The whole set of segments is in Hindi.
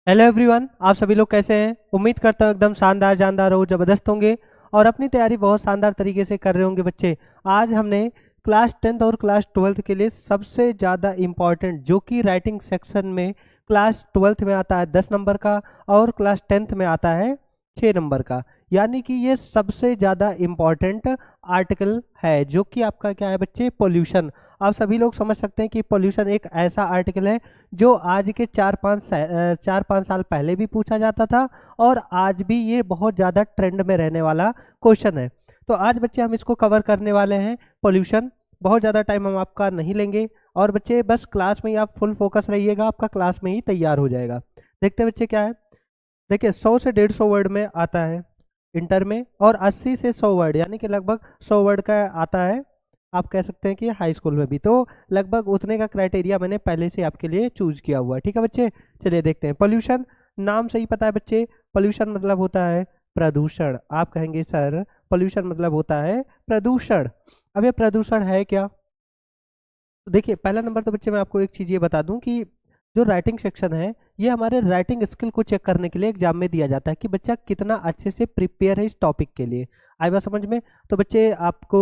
हेलो एवरीवन, आप सभी लोग कैसे हैं। उम्मीद करता हूँ एकदम शानदार जानदार हो, ज़बरदस्त होंगे और अपनी तैयारी बहुत शानदार तरीके से कर रहे होंगे बच्चे। आज हमने क्लास 10th और क्लास 12th के लिए सबसे ज़्यादा इम्पॉर्टेंट जो कि राइटिंग सेक्शन में क्लास 12th में आता है 10 नंबर का और क्लास 10th में आता है 6 नंबर का, यानी कि ये सबसे ज़्यादा इम्पॉर्टेंट आर्टिकल है जो कि आपका क्या है बच्चे, पोल्यूशन। आप सभी लोग समझ सकते हैं कि पोल्यूशन एक ऐसा आर्टिकल है जो आज के 4-5 साल पहले भी पूछा जाता था और आज भी ये बहुत ज़्यादा ट्रेंड में रहने वाला क्वेश्चन है। तो आज बच्चे हम इसको कवर करने वाले हैं, पोल्यूशन। बहुत ज़्यादा टाइम हम आपका नहीं लेंगे और बच्चे बस क्लास में ही आप फुल फोकस रहिएगा, आपका क्लास में ही तैयार हो जाएगा। देखते हैं बच्चे क्या है। देखिए 100 से 150 वर्ड में आता है इंटर में और 80 से 100 वर्ड यानी कि लगभग 100 वर्ड का आता है। आप कह सकते हैं कि हाई स्कूल में भी तो लगभग उतने का क्राइटेरिया मैंने पहले से आपके लिए चूज किया हुआ है। ठीक है बच्चे, चलिए देखते हैं। पोल्यूशन, नाम से ही पता है बच्चे, पोल्यूशन मतलब होता है प्रदूषण। आप कहेंगे सर पोल्यूशन मतलब होता है प्रदूषण। अब ये प्रदूषण है क्या? तो देखिए पहला नंबर तो बच्चे मैं आपको एक चीज़ ये बता दूं कि जो राइटिंग सेक्शन है ये हमारे राइटिंग स्किल को चेक करने के लिए एग्जाम में दिया जाता है कि बच्चा कितना अच्छे से प्रिपेयर है इस टॉपिक के लिए। आई बात समझ में? तो बच्चे आपको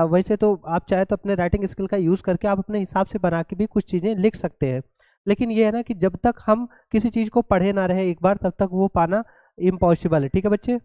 वैसे तो आप चाहे तो अपने राइटिंग स्किल का यूज़ करके आप अपने हिसाब से बना के भी कुछ चीज़ें लिख सकते हैं, लेकिन ये है ना कि जब तक हम किसी चीज़ को पढ़े ना रहे एक बार तब तक वो पाना इम्पॉसिबल है। ठीक है बच्चे,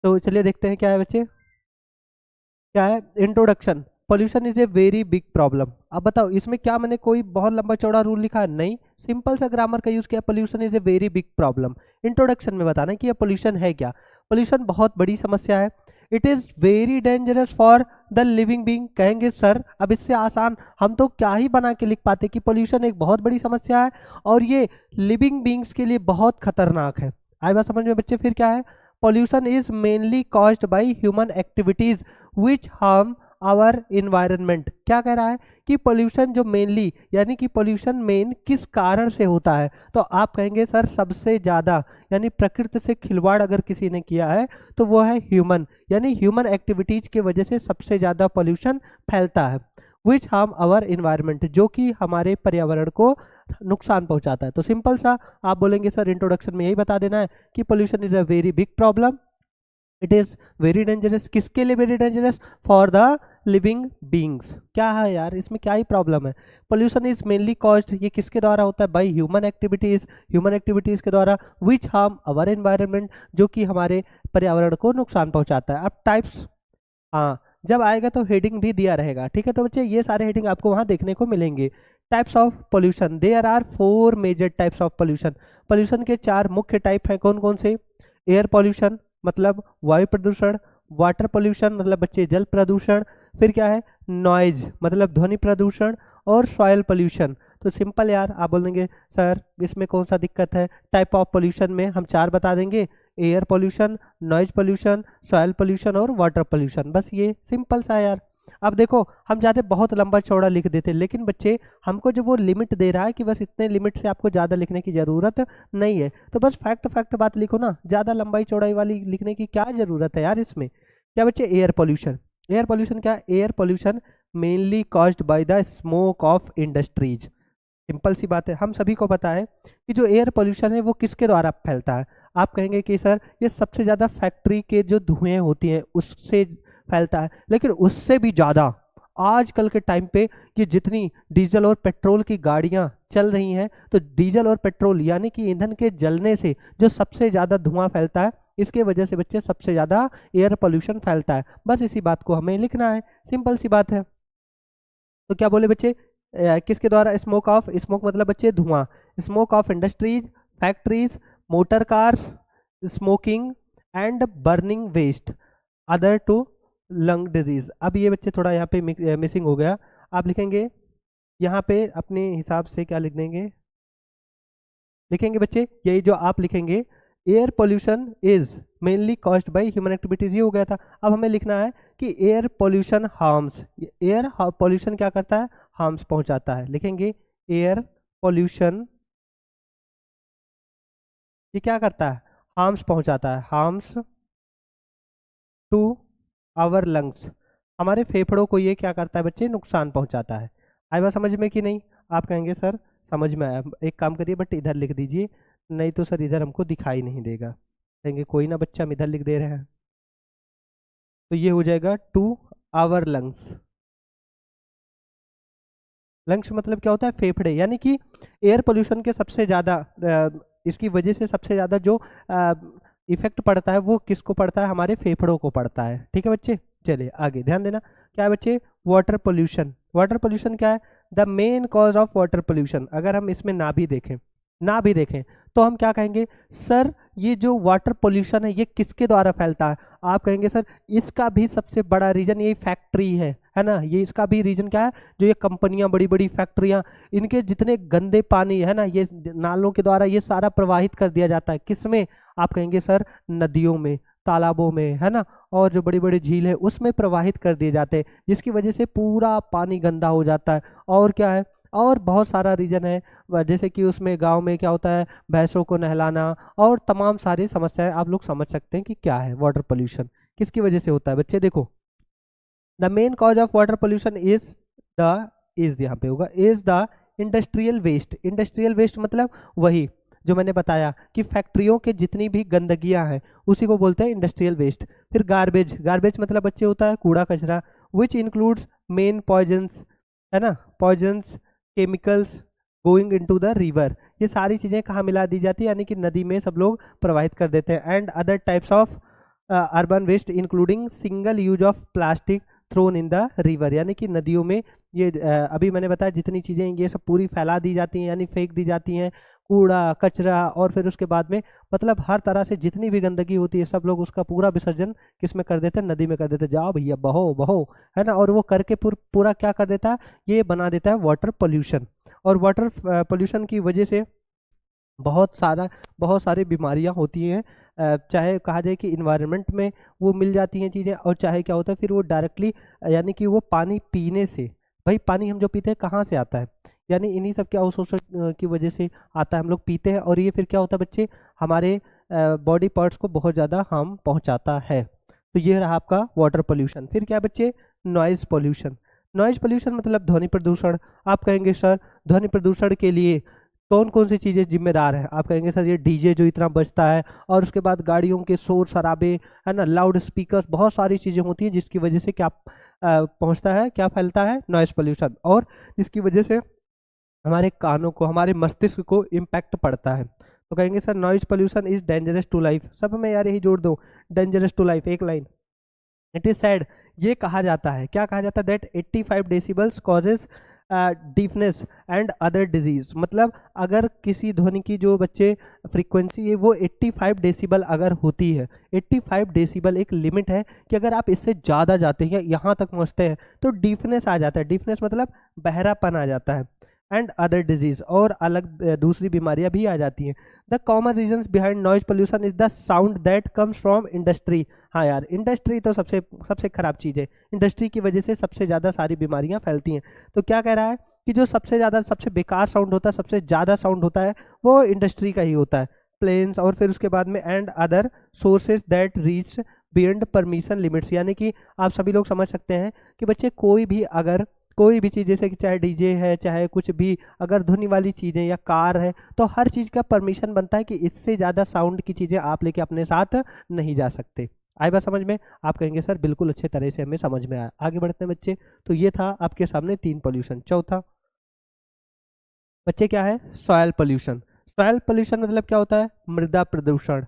तो चलिए देखते हैं क्या है बच्चे। क्या है? Introduction. Pollution is a very big problem. अब बताओ इसमें क्या मैंने कोई बहुत लंबा चौड़ा रूल लिखा है? नहीं, सिंपल सा ग्रामर का यूज किया। Pollution is a very big problem. Introduction में बताना है कि ये पोल्यूशन है क्या। पोल्यूशन बहुत बड़ी समस्या है। It is very dangerous for the living being. कहेंगे सर अब इससे आसान हम तो क्या ही बना के लिख पाते कि पोल्यूशन एक बहुत बड़ी समस्या है और ये लिविंग बींग्स के लिए बहुत खतरनाक है। आई बात समझ में बच्चे? फिर क्या है? Pollution is mainly caused by human activities which harm our environment. क्या कह रहा है कि पोल्यूशन जो मेनली यानी कि पोल्यूशन मेन किस कारण से होता है? तो आप कहेंगे सर सबसे ज़्यादा यानी प्रकृति से खिलवाड़ अगर किसी ने किया है तो वो है ह्यूमन, यानी ह्यूमन एक्टिविटीज के वजह से सबसे ज़्यादा पोल्यूशन फैलता है। विच हार्म आवर इन्वायरमेंट, जो कि हमारे पर्यावरण को नुकसान पहुंचाता है। तो सिंपल सा आप बोलेंगे सर इंट्रोडक्शन में यही बता देना है कि pollution is a very big problem, it is very dangerous. किसके लिए very dangerous? For the living beings. क्या है यार इसमें, क्या ही प्रॉब्लम है? पोल्यूशन इज मेनली कॉज्ड, ये किसके द्वारा होता है? By human activities, human activities के द्वारा। विच हार्म अवर एनवायरनमेंट, जो कि हमारे पर्यावरण को नुकसान पहुंचाता है। अब टाइप्स, हाँ जब आएगा तो हेडिंग भी दिया रहेगा। ठीक है, तो बच्चे ये सारे हेडिंग आपको वहां देखने को मिलेंगे। Types of pollution, there are 4 major types of pollution. Pollution के 4 मुख्य टाइप है। कौन कौन से? एयर पोल्यूशन मतलब वायु प्रदूषण, वाटर पोल्यूशन मतलब बच्चे जल प्रदूषण, फिर क्या है? नॉइज मतलब ध्वनि प्रदूषण, और सॉइल पोल्यूशन। तो सिंपल यार आप बोल देंगे सर इसमें कौन सा दिक्कत है? टाइप ऑफ पोल्यूशन में हम 4 बता देंगे, air pollution, noise pollution, soil pollution और वाटर पोल्यूशन। बस ये सिंपल सा है यार। अब देखो हम चाहते बहुत लंबा चौड़ा लिख देते, लेकिन बच्चे हमको जो वो लिमिट दे रहा है कि बस इतने लिमिट से आपको ज़्यादा लिखने की ज़रूरत नहीं है, तो बस फैक्ट फैक्ट बात लिखो ना, ज़्यादा लंबाई चौड़ाई वाली लिखने की क्या ज़रूरत है यार इसमें। क्या बच्चे? Air pollution. एयर पोल्यूशन क्या? Air pollution mainly caused by the smoke of industries. Simple सी बात है, हम सभी को पता है कि जो एयर पोल्यूशन है वो किसके द्वारा फैलता है। आप कहेंगे कि सर ये सबसे ज़्यादा फैक्ट्री के जो धुएं होती हैं उससे फैलता है, लेकिन उससे भी ज़्यादा आजकल के टाइम पे ये जितनी डीजल और पेट्रोल की गाड़ियां चल रही हैं, तो डीजल और पेट्रोल यानी कि ईंधन के जलने से जो सबसे ज़्यादा धुआं फैलता है, इसके वजह से बच्चे सबसे ज़्यादा एयर पोल्यूशन फैलता है। बस इसी बात को हमें लिखना है, सिंपल सी बात है। तो क्या बोले बच्चे? किसके द्वारा? स्मोक ऑफ, स्मोक मतलब बच्चे धुआं, smoke of industries, factories, motor cars, smoking and burning waste other to lung disease. अब ये बच्चे थोड़ा यहाँ पे मिसिंग हो गया। आप लिखेंगे यहाँ पे अपने हिसाब से क्या लिख देंगे, लिखेंगे बच्चे यही जो आप लिखेंगे, air pollution is mainly caused by human activities, ये हो गया था। अब हमें लिखना है कि air pollution harms, air pollution क्या करता है? हार्म्स पहुंचाता है। लिखेंगे एयर पोल्यूशन ये क्या करता है? हार्म्स पहुंचाता है, हार्म्स टू आवर लंग्स, हमारे फेफड़ों को ये क्या करता है बच्चे? नुकसान पहुंचाता है। आई बात समझ में कि नहीं? आप कहेंगे सर समझ में आया। एक काम करिए बट इधर लिख दीजिए, नहीं तो सर इधर हमको दिखाई नहीं देगा। कहेंगे कोई ना बच्चा, हम इधर लिख दे रहे हैं। तो ये हो जाएगा टू आवर लंग्स। लंग्स मतलब क्या होता है? फेफड़े। यानी कि एयर पोल्यूशन के सबसे ज़्यादा इसकी वजह से सबसे ज़्यादा जो इफेक्ट पड़ता है वो किसको पड़ता है? हमारे फेफड़ों को पड़ता है। ठीक है बच्चे, चलिए आगे ध्यान देना। क्या है बच्चे? Water pollution. वाटर पोल्यूशन क्या है? The main cause of water pollution. अगर हम इसमें ना भी देखें तो हम क्या कहेंगे? सर ये जो वाटर पोल्यूशन है ये किसके द्वारा फैलता है? आप कहेंगे सर इसका भी सबसे बड़ा रीजन ये फैक्ट्री है ना। ये इसका भी रीजन क्या है? जो ये कंपनियां, बड़ी बड़ी फैक्ट्रियां, इनके जितने गंदे पानी है ना, ये नालों के द्वारा ये सारा प्रवाहित कर दिया जाता है। किसमें? आप कहेंगे सर नदियों में, तालाबों में, है ना, और जो बड़ी बड़ी झील है उसमें प्रवाहित कर दिए जाते हैं, जिसकी वजह से पूरा पानी गंदा हो जाता है। और क्या है? और बहुत सारा रीजन है, जैसे कि उसमें गांव में क्या होता है? भैंसों को नहलाना और तमाम सारी समस्याएं। आप लोग समझ सकते हैं कि क्या है वाटर पोल्यूशन, किसकी वजह से होता है। बच्चे देखो, the main cause of water pollution the is यहाँ पे होगा is the industrial waste. Industrial waste मतलब वही जो मैंने बताया कि फैक्ट्रियों के जितनी भी गंदगियां हैं उसी को बोलते हैं इंडस्ट्रियल वेस्ट। फिर गार्बेज। गार्बेज मतलब बच्चे होता है कूड़ा कचरा, विच इंक्लूड्स मेन पॉइजन्स, है ना, poisons, chemicals going into the river. ये सारी चीज़ें कहाँ मिला दी जाती है? यानी कि नदी में सब लोग प्रवाहित कर देते हैं। And other types of urban waste including single use of plastic thrown in the river. यानी कि नदियों में ये अभी मैंने बताया जितनी चीज़ें ये सब पूरी फैला दी जाती हैं, यानी फेंक दी जाती हैं, कूड़ा कचरा, और फिर उसके बाद में मतलब हर तरह से जितनी भी गंदगी होती है सब लोग उसका पूरा विसर्जन किस में कर देते हैं? नदी में कर देते हैं। जाओ भैया बहो बहो, है ना। और वो करके पूरा क्या कर देता है? ये बना देता है वाटर पोल्यूशन। और वाटर पोल्यूशन की वजह से बहुत सारी बीमारियां होती हैं। चाहे कहा जाए कि इन्वायरमेंट में वो मिल जाती हैं चीज़ें, और चाहे क्या होता है फिर वो डायरेक्टली, यानी कि वो पानी पीने से, भाई पानी हम जो पीते हैं कहाँ से आता है? यानी इन्हीं सब के अवशोषण की वजह से आता है, हम लोग पीते हैं, और ये फिर क्या होता है बच्चे? हमारे बॉडी पार्ट्स को बहुत ज़्यादा हार्म पहुँचाता है। तो ये रहा आपका वाटर पोल्यूशन। फिर क्या बच्चे? Noise pollution. नॉइज़ पोल्यूशन मतलब ध्वनि प्रदूषण। आप कहेंगे सर ध्वनि प्रदूषण के लिए कौन कौन सी चीज़ें जिम्मेदार हैं? आप कहेंगे सर ये डीजे जो इतना बजता है, और उसके बाद गाड़ियों के शोर शराबे, है ना, लाउड स्पीकर, बहुत सारी चीज़ें होती हैं जिसकी वजह से क्या पहुंचता है, क्या फैलता है? Noise pollution. और जिसकी वजह से हमारे कानों को, हमारे मस्तिष्क को इम्पैक्ट पड़ता है। तो कहेंगे sir noise pollution is dangerous to life. सब में यार यही जोड़ दो, डेंजरस टू लाइफ, एक लाइन। इट इज सैड, ये कहा जाता है, क्या कहा जाता है? That 85 decibels causes deafness and other disease. मतलब अगर किसी ध्वनि की जो बच्चे फ्रीक्वेंसी है वो 85 डेसिबल अगर होती है, 85 डेसिबल एक लिमिट है कि अगर आप इससे ज़्यादा जाते हैं, यहाँ तक पहुँचते हैं, तो डीफनेस आ जाता है। डीफनेस मतलब बहरापन आ जाता है। एंड अदर डिजीज, और अलग दूसरी बीमारियां भी आ जाती हैं। The common reasons behind noise pollution is the sound that comes from industry. हाँ यार, इंडस्ट्री तो सबसे सबसे खराब चीज़ है। इंडस्ट्री की वजह से सबसे ज़्यादा सारी बीमारियां फैलती हैं। तो क्या कह रहा है कि जो सबसे ज़्यादा, सबसे बेकार साउंड होता है, सबसे ज़्यादा साउंड होता है, वो इंडस्ट्री का ही होता है, प्लेन्स, और फिर उसके बाद में and other sources that reach beyond permission limits. यानी कि आप सभी लोग समझ सकते हैं कि बच्चे कोई भी चीज़, जैसे कि चाहे डीजे है, चाहे कुछ भी, अगर ध्वनि वाली चीज़ें या कार है, तो हर चीज़ का परमिशन बनता है कि इससे ज़्यादा साउंड की चीज़ें आप लेके अपने साथ नहीं जा सकते। आई बात समझ में? आप कहेंगे सर बिल्कुल अच्छे तरह से हमें समझ में आया। आगे बढ़ते हैं बच्चे। तो ये था आपके सामने 3 पोल्यूशन। चौथा बच्चे क्या है? Soil pollution. सॉयल पोल्यूशन मतलब क्या होता है? मृदा प्रदूषण।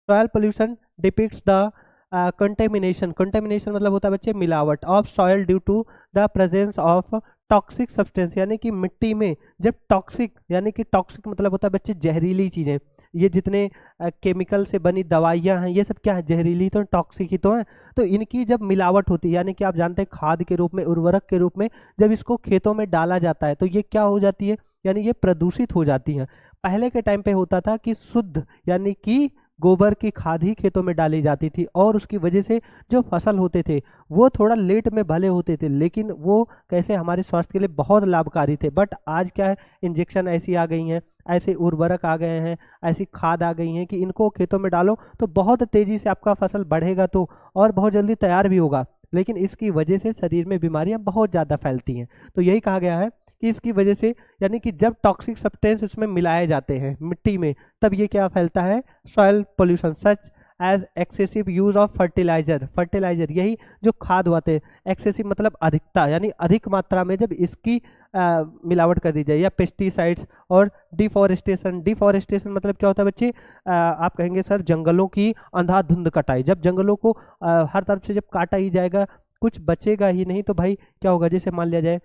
Soil pollution depicts the contamination. Contamination मतलब होता है बच्चे मिलावट of soil due to the presence of toxic substance. यानी कि मिट्टी में जब टॉक्सिक, यानी कि टॉक्सिक मतलब होता है बच्चे जहरीली चीज़ें, ये जितने केमिकल से बनी दवाइयाँ हैं ये सब क्या है? जहरीली तो टॉक्सिक ही तो हैं। तो इनकी जब मिलावट होती है, यानी कि आप जानते हैं खाद के रूप में, उर्वरक के रूप में जब इसको खेतों में डाला जाता है तो ये क्या हो जाती है? यानी ये प्रदूषित हो जाती हैं। पहले के टाइम पे होता था कि शुद्ध, यानी कि गोबर की खाद ही खेतों में डाली जाती थी, और उसकी वजह से जो फसल होते थे वो थोड़ा लेट में भले होते थे, लेकिन वो कैसे हमारे स्वास्थ्य के लिए बहुत लाभकारी थे। बट आज क्या है? इंजेक्शन ऐसी आ गई हैं, ऐसे उर्वरक आ गए हैं, ऐसी खाद आ गई हैं कि इनको खेतों में डालो तो बहुत तेज़ी से आपका फसल बढ़ेगा, तो और बहुत जल्दी तैयार भी होगा, लेकिन इसकी वजह से शरीर में बीमारियां बहुत ज़्यादा फैलती हैं। तो यही कहा गया है कि इसकी वजह से यानी कि जब टॉक्सिक सब्सटेंस इसमें मिलाए जाते हैं मिट्टी में, तब ये क्या फैलता है, soil pollution such as excessive use of fertiliser यही जो खाद होते हैं, एक्सेसिव मतलब अधिकता यानी अधिक मात्रा में जब इसकी मिलावट कर दी जाए, या पेस्टिसाइड्स और डिफॉरेस्टेशन मतलब क्या होता है बच्चे, आप कहेंगे सर जंगलों की अंधाधुंध कटाई, जब जंगलों को हर तरफ से जब काटा ही जाएगा कुछ बचेगा ही नहीं, तो भाई क्या होगा, जैसे मान लिया जाए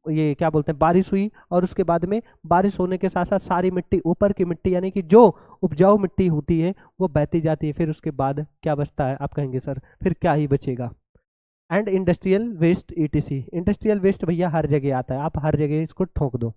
ये क्या बोलते हैं बारिश हुई और उसके बाद में बारिश होने के साथ साथ सारी मिट्टी ऊपर की मिट्टी यानी कि जो उपजाऊ मिट्टी होती है वो बहती जाती है, फिर उसके बाद क्या बचता है, आप कहेंगे सर फिर क्या ही बचेगा। And industrial waste ETC, industrial waste भैया हर जगह आता है, आप हर जगह इसको ठोक दो,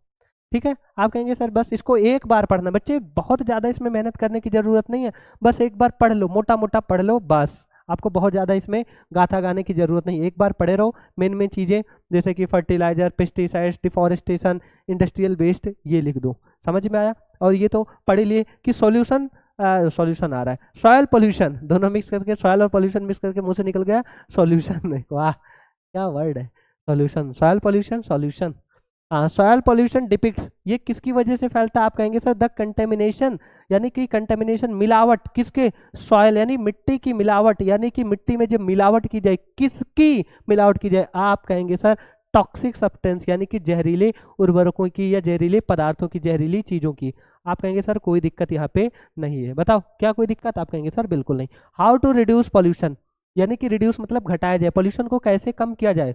ठीक है। आप कहेंगे सर बस इसको एक बार पढ़ना, बच्चे बहुत ज़्यादा इसमें मेहनत करने की ज़रूरत नहीं है, बस एक बार पढ़ लो, मोटा मोटा पढ़ लो बस, आपको बहुत ज़्यादा इसमें गाथा गाने की ज़रूरत नहीं, एक बार पढ़े रहो मेन मेन चीज़ें जैसे कि fertiliser, pesticides, deforestation, industrial waste, ये लिख दो, समझ में आया। और ये तो पढ़ लिए कि सॉल्यूशन आ रहा है, सॉयल पोल्यूशन, दोनों मिक्स करके सॉयल और पोल्यूशन मिक्स करके मुंह से निकल गया सॉल्यूशन, वाह क्या वर्ड है, solution, soil pollution solution. Soil pollution depicts, ये किसकी वजह से फैलता है, आप कहेंगे सर द कंटेमिनेशन, यानी कि कंटेमिनेशन मिलावट, किसके, सॉयल यानी मिट्टी की मिलावट, यानी कि मिट्टी में जब मिलावट की जाए, किसकी मिलावट की जाए, आप कहेंगे सर टॉक्सिक सब्सटेंस यानी कि जहरीले उर्वरकों की या जहरीले पदार्थों की, जहरीली चीजों की। आप कहेंगे सर कोई दिक्कत यहाँ पे नहीं है, बताओ क्या कोई दिक्कत, आप कहेंगे सर बिल्कुल नहीं। हाउ टू रिड्यूस पॉल्यूशन, यानी कि रिड्यूस मतलब घटाया जाए, पॉल्यूशन को कैसे कम किया जाए,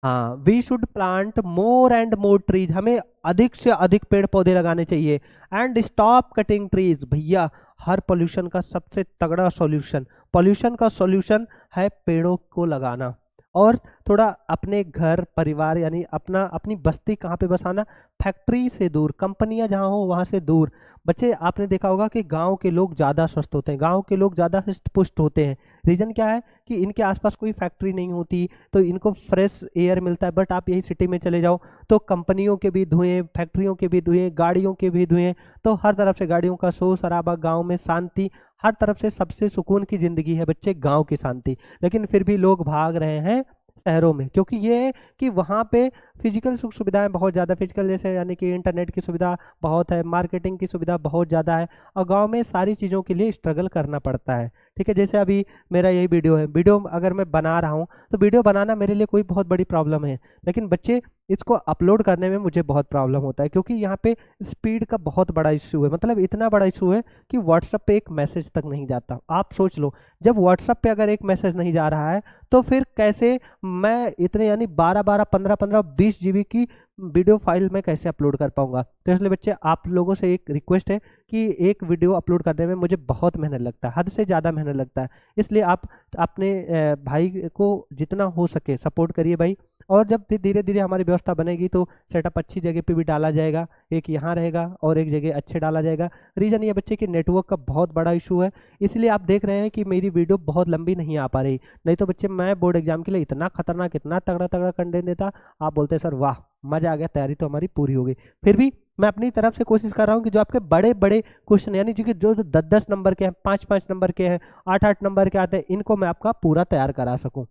हाँ we should plant more and more trees, हमें अधिक से अधिक पेड़ पौधे लगाने चाहिए, एंड स्टॉप कटिंग ट्रीज, भैया हर पोल्यूशन का सबसे तगड़ा सॉल्यूशन, पोल्यूशन का सॉल्यूशन है पेड़ों को लगाना, और थोड़ा अपने घर परिवार यानी अपनी बस्ती कहाँ पे बसाना, फैक्ट्री से दूर, कंपनियां जहाँ हो वहाँ से दूर। बच्चे आपने देखा होगा कि गांव के लोग ज़्यादा स्वस्थ होते हैं, गांव के लोग ज़्यादा हृष्ट पुष्ट होते हैं, रीज़न क्या है कि इनके आसपास कोई फैक्ट्री नहीं होती तो इनको फ्रेश एयर मिलता है। बट आप यही सिटी में चले जाओ तो कंपनियों के भी धुएं, फैक्ट्रियों के भी धुएं, गाड़ियों के भी धुएं, तो हर तरफ से गाड़ियों का शोर शराबा, गाँव में शांति, हर तरफ से सबसे सुकून की ज़िंदगी है बच्चे गाँव की शांति, लेकिन फिर भी लोग भाग रहे हैं शहरों में, क्योंकि ये है कि वहाँ पे फिजिकल सुख सुविधाएं बहुत ज़्यादा, फिजिकल जैसे यानी कि इंटरनेट की सुविधा बहुत है, मार्केटिंग की सुविधा बहुत ज़्यादा है, और गांव में सारी चीज़ों के लिए स्ट्रगल करना पड़ता है, ठीक है। जैसे अभी मेरा यही वीडियो है, वीडियो अगर मैं बना रहा हूँ तो वीडियो बनाना मेरे लिए कोई बहुत बड़ी प्रॉब्लम है, लेकिन बच्चे इसको अपलोड करने में मुझे बहुत प्रॉब्लम होता है, क्योंकि यहाँ पे स्पीड का बहुत बड़ा इशू है, मतलब इतना बड़ा इशू है कि व्हाट्सएप पे एक मैसेज तक नहीं जाता। आप सोच लो जब व्हाट्सएप पे अगर एक मैसेज नहीं जा रहा है तो फिर कैसे मैं इतने यानी 12 15 20 GB की वीडियो फाइल में कैसे अपलोड कर पाऊंगा। तो इसलिए बच्चे आप लोगों से एक रिक्वेस्ट है कि एक वीडियो अपलोड करने में मुझे बहुत मेहनत लगता है, हद से ज़्यादा मेहनत लगता है, इसलिए आप अपने भाई को जितना हो सके सपोर्ट करिए भाई। और जब फिर धीरे धीरे हमारी व्यवस्था बनेगी तो सेटअप अच्छी जगह पे भी डाला जाएगा, एक यहाँ रहेगा और एक जगह अच्छे डाला जाएगा। रीज़न ये बच्चे कि नेटवर्क का बहुत बड़ा इशू है, इसलिए आप देख रहे हैं कि मेरी वीडियो बहुत लंबी नहीं आ पा रही, नहीं तो बच्चे मैं बोर्ड एग्जाम के लिए इतना खतरनाक, इतना तगड़ा तगड़ा कंटेंट देता, आप बोलते सर वाह मजा आ गया, तैयारी तो हमारी पूरी हो गई। फिर भी मैं अपनी तरफ से कोशिश कर रहा हूँ कि जो आपके बड़े बड़े क्वेश्चन यानी जो 10-10 नंबर के हैं, 5-5 नंबर के हैं, 8-8 नंबर के आते हैं, इनको मैं आपका पूरा तैयार करा सकूँ।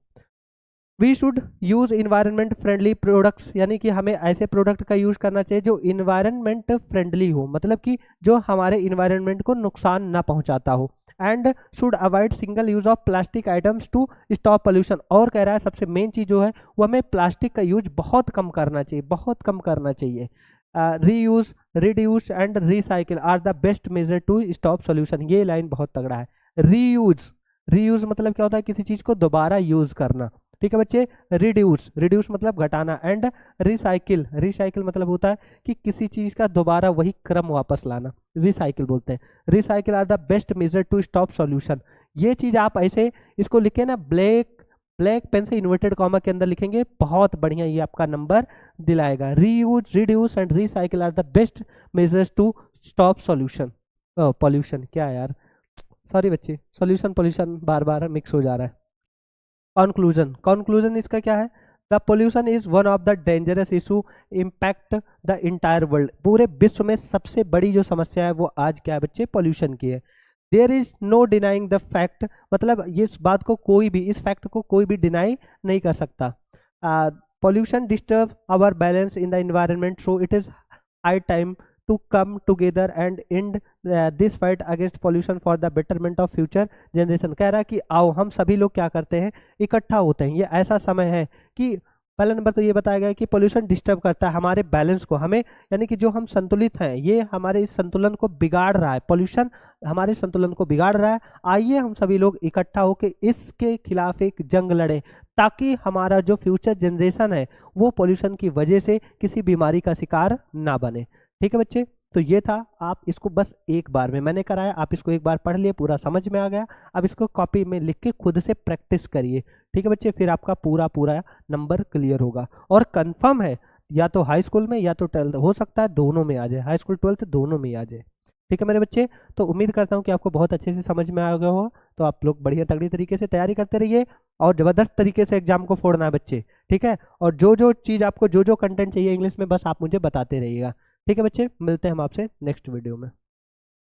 We should use environment friendly products, यानी कि हमें ऐसे प्रोडक्ट का यूज करना चाहिए जो इन्वायरमेंट फ्रेंडली हो, मतलब कि जो हमारे इन्वायरमेंट को नुकसान ना पहुंचाता हो। And should avoid single use of plastic items to stop pollution, और कह रहा है सबसे मेन चीज जो है वो हमें प्लास्टिक का यूज बहुत कम करना चाहिए, बहुत कम करना चाहिए। Reuse, reduce and recycle are the best measure to stop solution, ये लाइन बहुत तगड़ा है। रीयूज, रीयूज मतलब क्या होता है, किसी चीज को दोबारा यूज करना, ठीक है बच्चे। रिड्यूस, रिड्यूस मतलब घटाना, एंड रिसाइकिल, रिसाइकिल मतलब होता है कि किसी चीज का दोबारा वही क्रम वापस लाना, रिसाइकिल बोलते हैं। Recycle are the best measure to stop solution, ये चीज आप ऐसे इसको लिखे ना, ब्लैक पेन से इन्वर्टेड कॉमा के अंदर लिखेंगे, बहुत बढ़िया ये आपका नंबर दिलाएगा। Reuse, reduce and recycle are the best measures to stop solution pollution, क्या यार सॉरी बच्चे, सॉल्यूशन पॉल्यूशन बार बार मिक्स हो जा रहा है। कंक्लूजन, कंक्लूजन इसका क्या है, the pollution is one of the dangerous issue impact the entire world, पूरे विश्व में सबसे बड़ी जो समस्या है वो आज क्या है बच्चे, पोल्यूशन की है। There is no denying the fact, मतलब इस बात को कोई भी, इस फैक्ट को कोई भी डिनाई नहीं कर सकता। pollution disturb our balance in the environment, so it is high time to come together and end this fight against pollution for the betterment of future generation। कह रहा है कि आओ हम सभी लोग क्या करते हैं, इकट्ठा होते हैं। ये ऐसा समय है कि पहला नंबर तो ये बताया गया है कि पोल्यूशन डिस्टर्ब करता है हमारे बैलेंस को, हमें यानी कि जो हम संतुलित हैं ये हमारे इस संतुलन को बिगाड़ रहा है, पोल्यूशन हमारे संतुलन को बिगाड़ रहा है। आइए हम सभी लोग इकट्ठा होकर इसके खिलाफ एक जंग लड़ें ताकि हमारा जो फ्यूचर जनरेशन है वो पोल्यूशन की वजह से किसी बीमारी का शिकार ना बने। ठीक है बच्चे, तो ये था, आप इसको बस एक बार में मैंने कराया, आप इसको एक बार पढ़ लिए, पूरा समझ में आ गया। अब इसको कॉपी में लिख के खुद से प्रैक्टिस करिए। ठीक है बच्चे, फिर आपका पूरा पूरा नंबर क्लियर होगा। और कंफर्म है या तो हाई स्कूल में या तो 12th, हो सकता है दोनों में आ जाए, हाई स्कूल 12th दोनों में आ जाए। ठीक है मेरे बच्चे, तो उम्मीद करता हूँ कि आपको बहुत अच्छे से समझ में आ गया हो। तो आप लोग बढ़िया तगड़ी तरीके से तैयारी करते रहिए और ज़बरदस्त तरीके से एग्जाम को फोड़ना है बच्चे। ठीक है, और जो जो चीज़ आपको जो जो कंटेंट चाहिए इंग्लिश में बस आप मुझे बताते रहिएगा। ठीक है बच्चे, मिलते हैं हम आपसे नेक्स्ट वीडियो में।